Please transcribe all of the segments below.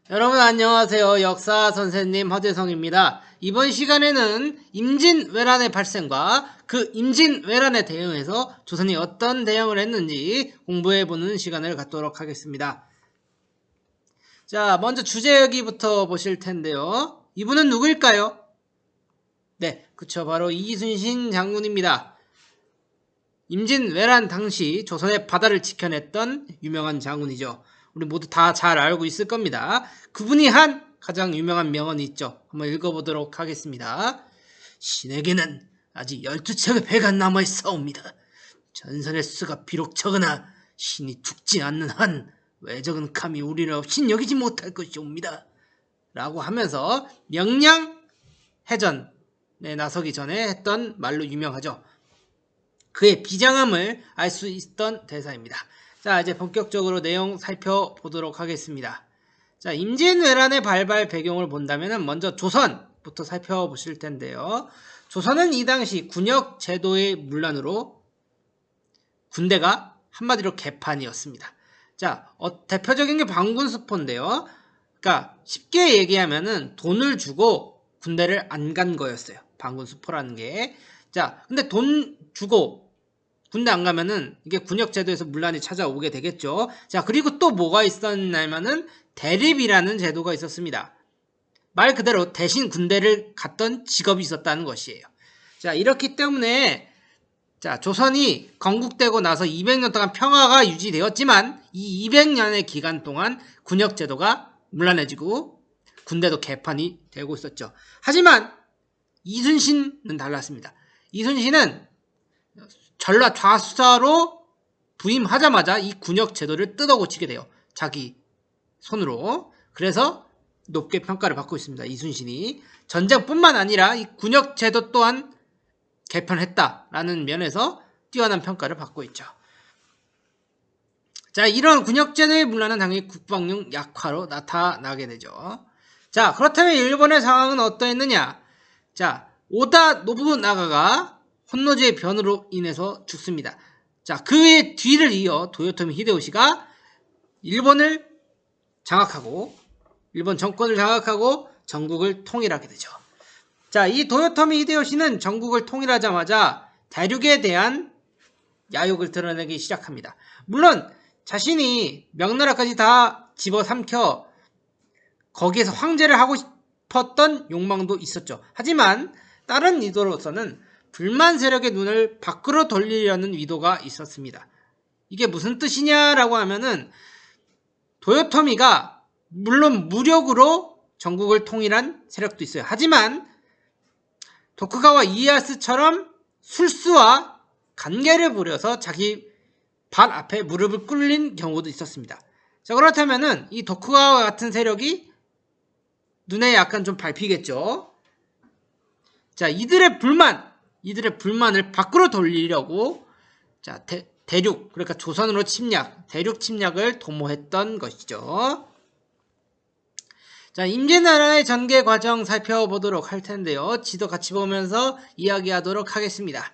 여러분 안녕하세요. 역사 선생님 허재성입니다. 이번 시간에는 임진왜란의 발생과 그 임진왜란에 대응해서 조선이 어떤 대응을 했는지 공부해보는 시간을 갖도록 하겠습니다. 자, 먼저 주제 여기부터 보실 텐데요. 이분은 누구일까요? 네, 그쵸. 바로 이순신 장군입니다. 임진왜란 당시 조선의 바다를 지켜냈던 유명한 장군이죠. 우리 모두 다 잘 알고 있을 겁니다. 그분이 한 가장 유명한 명언이 있죠. 한번 읽어보도록 하겠습니다. 신에게는 아직 12척의 배가 남아있사옵니다. 전선의 수가 비록 적으나 신이 죽지 않는 한 외적은 감히 우리를 없인 여기지 못할 것이옵니다. 라고 하면서 명량해전에 나서기 전에 했던 말로 유명하죠. 그의 비장함을 알 수 있던 대사입니다. 자, 이제 본격적으로 내용 살펴보도록 하겠습니다. 자, 임진왜란의 발발 배경을 본다면 먼저 조선부터 살펴보실 텐데요. 조선은 이 당시 군역 제도의 문란으로 군대가 한마디로 개판이었습니다. 자, 대표적인 게 방군수포인데요. 그러니까 쉽게 얘기하면은 돈을 주고 군대를 안 간 거였어요. 방군수포라는 게. 자, 근데 돈 주고 군대 안 가면은 이게 군역제도에서 문란이 찾아오게 되겠죠. 자, 그리고 또 뭐가 있었냐면은 대립이라는 제도가 있었습니다. 말 그대로 대신 군대를 갔던 직업이 있었다는 것이에요. 자, 이렇기 때문에 자, 조선이 건국되고 나서 200년 동안 평화가 유지되었지만 이 200년의 기간 동안 군역제도가 문란해지고 군대도 개판이 되고 있었죠. 하지만 이순신은 달랐습니다. 이순신은 전라 좌수사로 부임하자마자 이 군역 제도를 뜯어고치게 돼요. 자기 손으로. 그래서 높게 평가를 받고 있습니다. 이순신이. 전쟁뿐만 아니라 이 군역 제도 또한 개편했다라는 면에서 뛰어난 평가를 받고 있죠. 자, 이런 군역 제도의 문란은 당연히 국방력 약화로 나타나게 되죠. 자, 그렇다면 일본의 상황은 어떠했느냐? 자, 오다 노부나가가 혼노제의 변으로 인해서 죽습니다. 자, 그의 뒤를 이어 도요토미 히데요시가 일본을 장악하고 일본 정권을 장악하고 전국을 통일하게 되죠. 자, 이 도요토미 히데요시는 전국을 통일하자마자 대륙에 대한 야욕을 드러내기 시작합니다. 물론 자신이 명나라까지 다 집어삼켜 거기에서 황제를 하고 싶었던 욕망도 있었죠. 하지만 다른 의도로서는 불만 세력의 눈을 밖으로 돌리려는 의도가 있었습니다. 이게 무슨 뜻이냐라고 하면은 도요토미가 물론 무력으로 전국을 통일한 세력도 있어요. 하지만 도쿠가와 이에야스처럼 술수와 관계를 부려서 자기 발 앞에 무릎을 꿇린 경우도 있었습니다. 자, 그렇다면은 이 도쿠가와 같은 세력이 눈에 약간 좀 밟히겠죠. 자, 이들의 불만을 밖으로 돌리려고 자, 대륙, 그러니까 조선으로 대륙 침략을 도모했던 것이죠. 자, 임진왜란의 전개 과정 살펴보도록 할 텐데요. 지도 같이 보면서 이야기하도록 하겠습니다.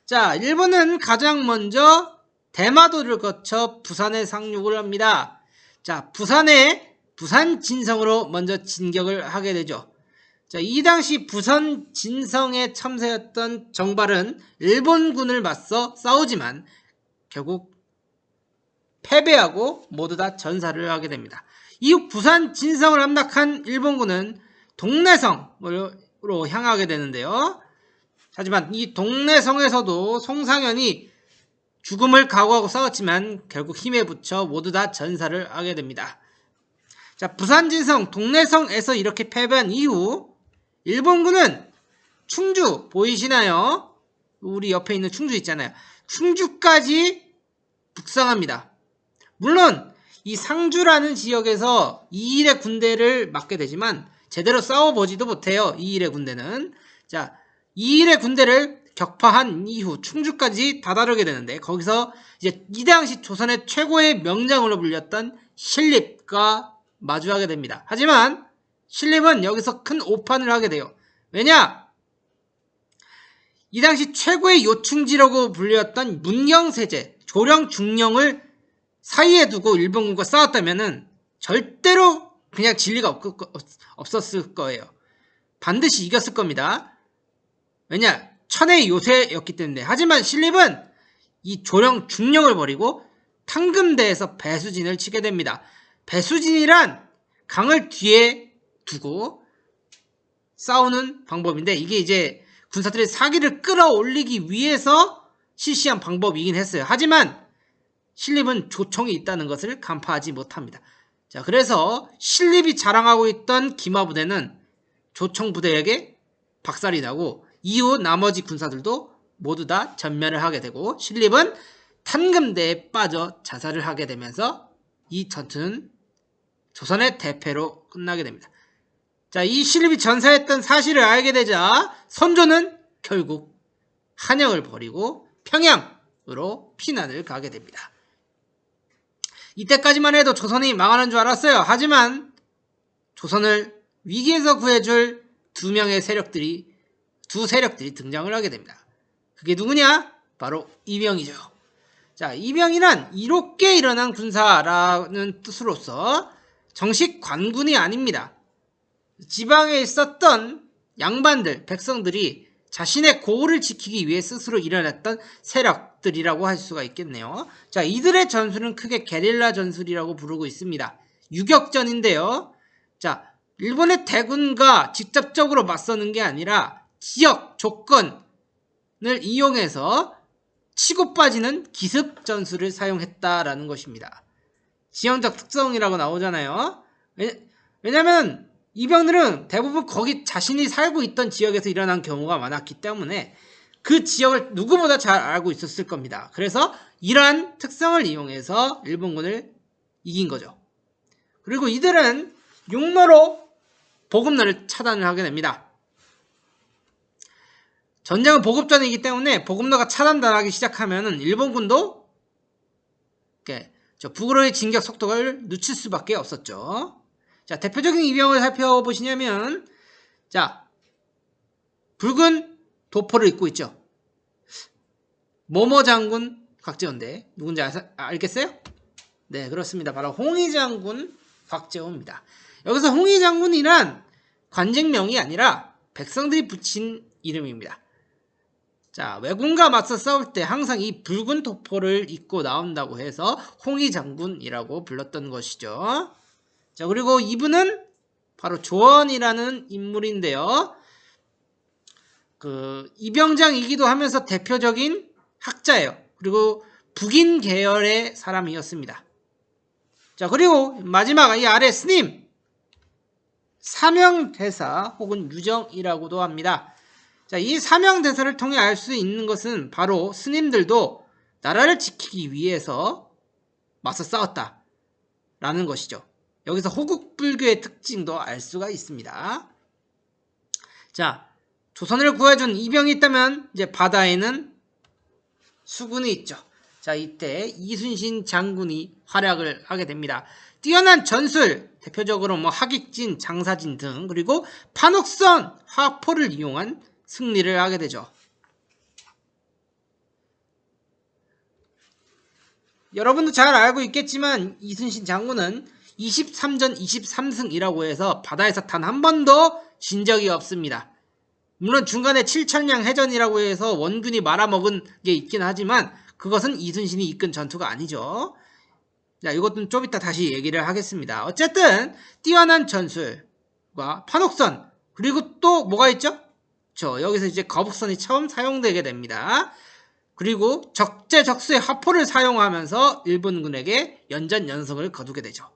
자, 일본은 가장 먼저 대마도를 거쳐 부산에 상륙을 합니다. 자, 부산 진성으로 먼저 진격을 하게 되죠. 자, 이 당시 부산 진성에 참새였던 정발은 일본군을 맞서 싸우지만 결국 패배하고 모두 다 전사를 하게 됩니다. 이후 부산 진성을 함락한 일본군은 동래성으로 향하게 되는데요. 하지만 이 동래성에서도 송상현이 죽음을 각오하고 싸웠지만 결국 힘에 붙여 모두 다 전사를 하게 됩니다. 자, 부산 진성, 동래성에서 이렇게 패배한 이후 일본군은 충주 보이시나요? 우리 옆에 있는 충주 있잖아요. 충주까지 북상합니다. 물론 이 상주라는 지역에서 이일의 군대를 맡게 되지만 제대로 싸워보지도 못해요. 이일의 군대는. 자, 이일의 군대를 격파한 이후 충주까지 다다르게 되는데 거기서 이제 이 당시 조선의 최고의 명장으로 불렸던 신립과 마주하게 됩니다. 하지만 신립은 여기서 큰 오판을 하게 돼요. 왜냐? 이 당시 최고의 요충지라고 불렸던 문경세제, 조령, 중령을 사이에 두고 일본군과 싸웠다면은 절대로 그냥 진리가 없었을 거예요. 반드시 이겼을 겁니다. 왜냐? 천의 요새였기 때문에. 하지만 신립은 이 조령 중령을 버리고 탕금대에서 배수진을 치게 됩니다. 배수진이란 강을 뒤에 두고 싸우는 방법인데, 이게 이제 군사들의 사기를 끌어올리기 위해서 실시한 방법이긴 했어요. 하지만 신립은 조총이 있다는 것을 간파하지 못합니다. 자, 그래서 신립이 자랑하고 있던 기마부대는 조총부대에게 박살이 나고 이후 나머지 군사들도 모두 다 전멸을 하게 되고 신립은 탄금대에 빠져 자살을 하게 되면서 이 전투는 조선의 대패로 끝나게 됩니다. 자, 이 신립이 전사했던 사실을 알게 되자 선조는 결국 한영을 버리고 평양으로 피난을 가게 됩니다. 이때까지만 해도 조선이 망하는 줄 알았어요. 하지만 조선을 위기에서 구해줄 두 세력들이 등장을 하게 됩니다. 그게 누구냐? 바로 이병이죠. 자, 이병이란 이롭게 일어난 군사라는 뜻으로서 정식 관군이 아닙니다. 지방에 있었던 양반들, 백성들이 자신의 고을을 지키기 위해 스스로 일어났던 세력들이라고 할 수가 있겠네요. 자, 이들의 전술은 크게 게릴라 전술이라고 부르고 있습니다. 유격전인데요. 자, 일본의 대군과 직접적으로 맞서는 게 아니라 지역, 조건을 이용해서 치고 빠지는 기습 전술을 사용했다라는 것입니다. 지형적 특성이라고 나오잖아요. 왜냐면 이병들은 대부분 거기 자신이 살고 있던 지역에서 일어난 경우가 많았기 때문에 그 지역을 누구보다 잘 알고 있었을 겁니다. 그래서 이러한 특성을 이용해서 일본군을 이긴 거죠. 그리고 이들은 육로로 보급로를 차단을 하게 됩니다. 전쟁은 보급전이기 때문에 보급로가 차단당하기 시작하면 일본군도 북으로의 진격 속도를 늦출 수밖에 없었죠. 자, 대표적인 이병을 살펴보시냐면, 자, 붉은 도포를 입고 있죠. 모모 장군 곽재호인데 누군지 알겠어요? 네, 그렇습니다. 바로 홍위 장군 곽재호입니다. 여기서 홍위 장군이란 관직명이 아니라 백성들이 붙인 이름입니다. 자, 왜군과 맞서 싸울 때 항상 이 붉은 도포를 입고 나온다고 해서 홍위 장군이라고 불렀던 것이죠. 자, 그리고 이분은 바로 조원이라는 인물인데요. 이병장이기도 하면서 대표적인 학자예요. 그리고 북인 계열의 사람이었습니다. 자, 그리고 마지막 이 아래 스님, 사명대사 혹은 유정이라고도 합니다. 자, 이 사명대사를 통해 알 수 있는 것은 바로 스님들도 나라를 지키기 위해서 맞서 싸웠다라는 것이죠. 여기서 호국불교의 특징도 알 수가 있습니다. 자, 조선을 구해준 이병이 있다면 이제 바다에는 수군이 있죠. 자, 이때 이순신 장군이 활약을 하게 됩니다. 뛰어난 전술, 대표적으로 하객진, 장사진 등, 그리고 판옥선, 화포를 이용한 승리를 하게 되죠. 여러분도 잘 알고 있겠지만 이순신 장군은 23전 23승이라고 해서 바다에서 단 한 번도 진 적이 없습니다. 물론 중간에 7천량 해전이라고 해서 원군이 말아먹은 게 있긴 하지만 그것은 이순신이 이끈 전투가 아니죠. 자, 이것은 좀 이따 다시 얘기를 하겠습니다. 어쨌든 뛰어난 전술과 판옥선, 그리고 또 뭐가 있죠? 여기서 이제 거북선이 처음 사용되게 됩니다. 그리고 적재적소의 화포를 사용하면서 일본군에게 연전연승을 거두게 되죠.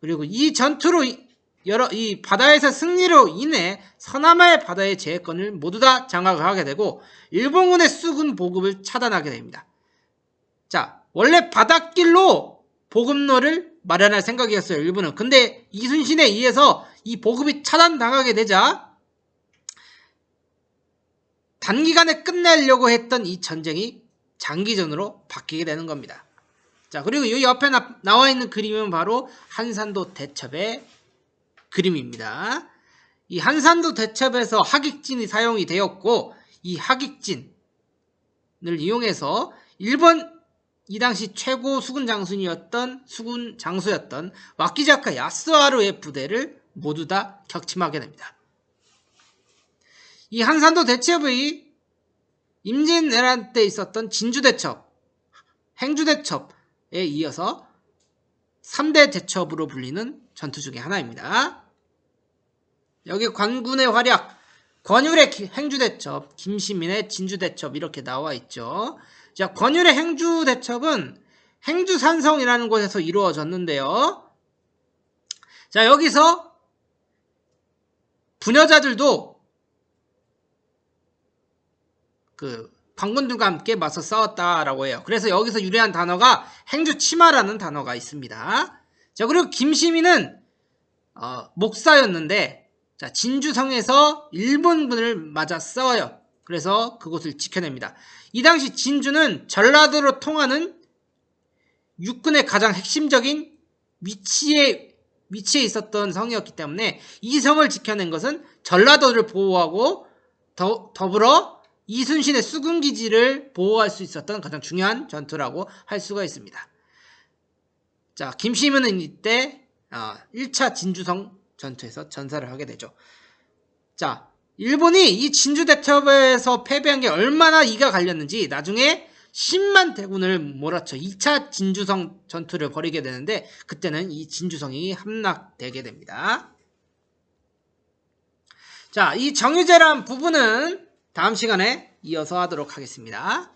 그리고 이 전투로 이 바다에서 승리로 인해 서남아의 바다의 제해권을 모두 다 장악을 하게 되고 일본군의 수군 보급을 차단하게 됩니다. 자, 원래 바닷길로 보급로를 마련할 생각이었어요, 일본은. 근데 이순신에 의해서 이 보급이 차단당하게 되자 단기간에 끝내려고 했던 이 전쟁이 장기전으로 바뀌게 되는 겁니다. 자, 그리고 이 옆에 나와 있는 그림은 바로 한산도 대첩의 그림입니다. 이 한산도 대첩에서 하객진이 사용이 되었고 이 하객진을 이용해서 일본 이 당시 최고 수군 장수였던 와키자카 야스하루의 부대를 모두 다 격침하게 됩니다. 이 한산도 대첩의 임진왜란 때 있었던 진주대첩, 행주대첩에 이어서 3대 대첩으로 불리는 전투 중에 하나입니다. 여기 관군의 활약, 권율의 행주대첩, 김시민의 진주대첩 이렇게 나와 있죠. 자, 권율의 행주대첩은 행주산성이라는 곳에서 이루어졌는데요. 자, 여기서 부녀자들도 관군들과 함께 맞서 싸웠다라고 해요. 그래서 여기서 유래한 단어가 행주치마라는 단어가 있습니다. 자, 그리고 김시민은 목사였는데, 자, 진주성에서 일본군을 맞아 싸워요. 그래서 그곳을 지켜냅니다. 이 당시 진주는 전라도로 통하는 육군의 가장 핵심적인 위치에 있었던 성이었기 때문에 이 성을 지켜낸 것은 전라도를 보호하고 더불어 이순신의 수군기지를 보호할 수 있었던 가장 중요한 전투라고 할 수가 있습니다. 자, 김시민은 이때 1차 진주성 전투에서 전사를 하게 되죠. 자, 일본이 이 진주대첩에서 패배한 게 얼마나 이가 갈렸는지 나중에 10만 대군을 몰아쳐 2차 진주성 전투를 벌이게 되는데 그때는 이 진주성이 함락되게 됩니다. 자, 이 정유재란 부분은 다음 시간에 이어서 하도록 하겠습니다.